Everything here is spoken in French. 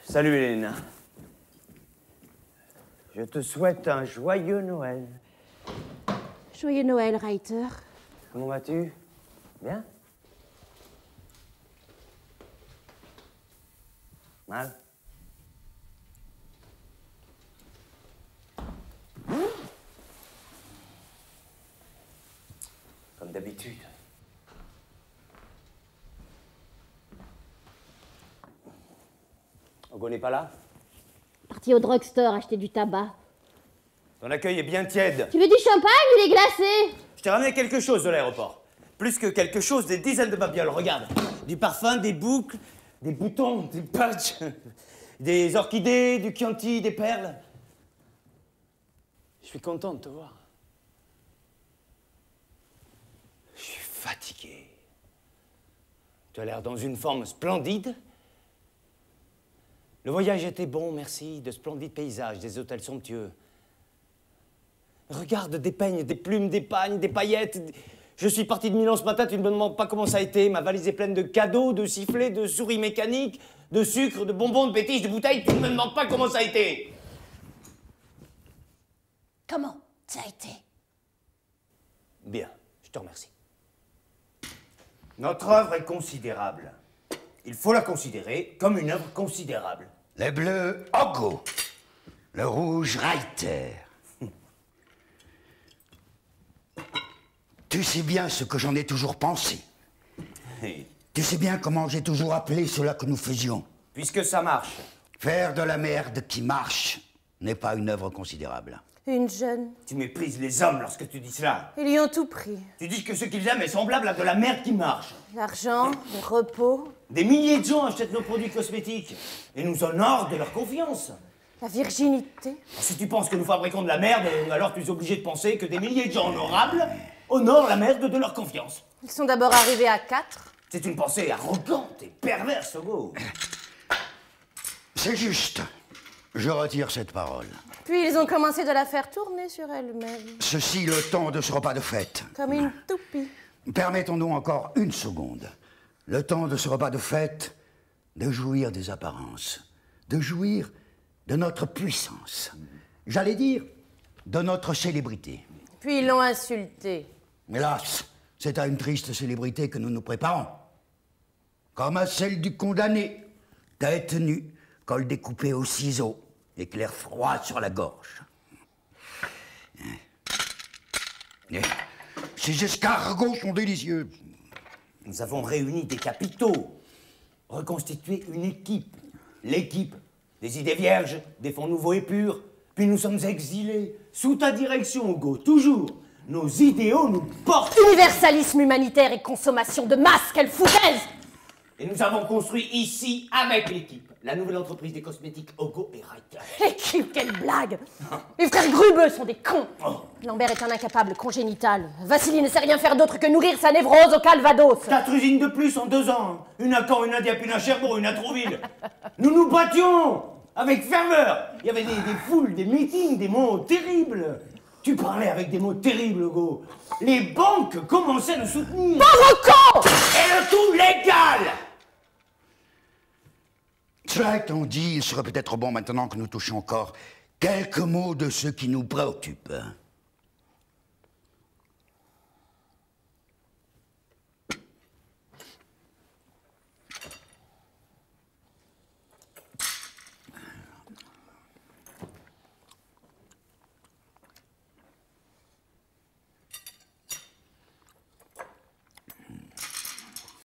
Salut Hélène. Je te souhaite un joyeux Noël. Joyeux Noël, Reiter. Comment vas-tu? Bien? Mal? Comme d'habitude. Ogo n'est pas là? Parti au drugstore acheter du tabac. Ton accueil est bien tiède. Tu veux du champagne ou des glacés? Je t'ai ramené quelque chose de l'aéroport. Plus que quelque chose, des dizaines de babioles, regarde. Du parfum, des boucles, des boutons, des patchs, des orchidées, du chianti, des perles. Je suis content de te voir. Je suis fatigué. Tu as l'air dans une forme splendide. Le voyage était bon, merci. De splendides paysages, des hôtels somptueux. Regarde, des peignes, des plumes, des pagnes, des paillettes. Je suis parti de Milan ce matin, tu ne me demandes pas comment ça a été. Ma valise est pleine de cadeaux, de sifflets, de souris mécaniques, de sucre, de bonbons, de pétiches, de bouteilles. Tu ne me demandes pas comment ça a été. Comment ça a été? Bien, je te remercie. Notre œuvre est considérable. Il faut la considérer comme une œuvre considérable. Le bleu, Ogo. Le rouge, Reiter. Tu sais bien ce que j'en ai toujours pensé. Et Tu sais bien comment j'ai toujours appelé cela que nous faisions. puisque ça marche, Faire de la merde qui marche n'est pas une œuvre considérable. Une jeune. tu méprises les hommes lorsque tu dis cela. Ils y ont tout pris. Tu dis que ce qu'ils aiment est semblable à de la merde qui marche. L'argent, le repos, Des milliers de gens achètent nos produits cosmétiques et nous honorent de leur confiance. la virginité. Si tu penses que nous fabriquons de la merde, alors tu es obligé de penser que des milliers de gens honorables honorent la merde de leur confiance. Ils sont d'abord arrivés à 4. C'est une pensée arrogante et perverse, Ogo. C'est juste. Je retire cette parole. Puis ils ont commencé de la faire tourner sur elle-même. Ceci le temps de ce repas de fête. Comme une toupie. Permettons-nous encore une seconde. Le temps de ce repas de fête, de jouir des apparences, de jouir de notre puissance. J'allais dire, de notre célébrité. Puis ils l'ont insulté. Hélas, c'est à une triste célébrité que nous nous préparons. Comme à celle du condamné, tête nue, col découpé au ciseau, éclair froid sur la gorge. Ces escargots sont délicieux. Nous avons réuni des capitaux, reconstitué une équipe. L'équipe des idées vierges, des fonds nouveaux et purs. Puis nous sommes exilés, sous ta direction, Hugo, toujours. Nos idéaux nous portent. Universalisme humanitaire et consommation de masse, quelle foutaise! Et nous avons construit ici, avec l'équipe, la nouvelle entreprise des cosmétiques Ogo et Reiter. L'équipe, quelle blague! Les frères Grubeux sont des cons! Oh. Lambert est un incapable congénital. Vassili ne sait rien faire d'autre que nourrir sa névrose au Calvados. 4 usines de plus en 2 ans. Une à Caen, une à Dieppe, une à Cherbourg, une à Trouville. Nous nous battions avec ferveur. Il y avait des foules, des meetings, des mots terribles. Tu parlais avec des mots terribles, Hugo. Les banques commençaient à nous soutenir. Pauvre con! Et le tout légal. Cela étant dit, il serait peut-être bon maintenant que nous touchions encore quelques mots de ce qui nous préoccupe.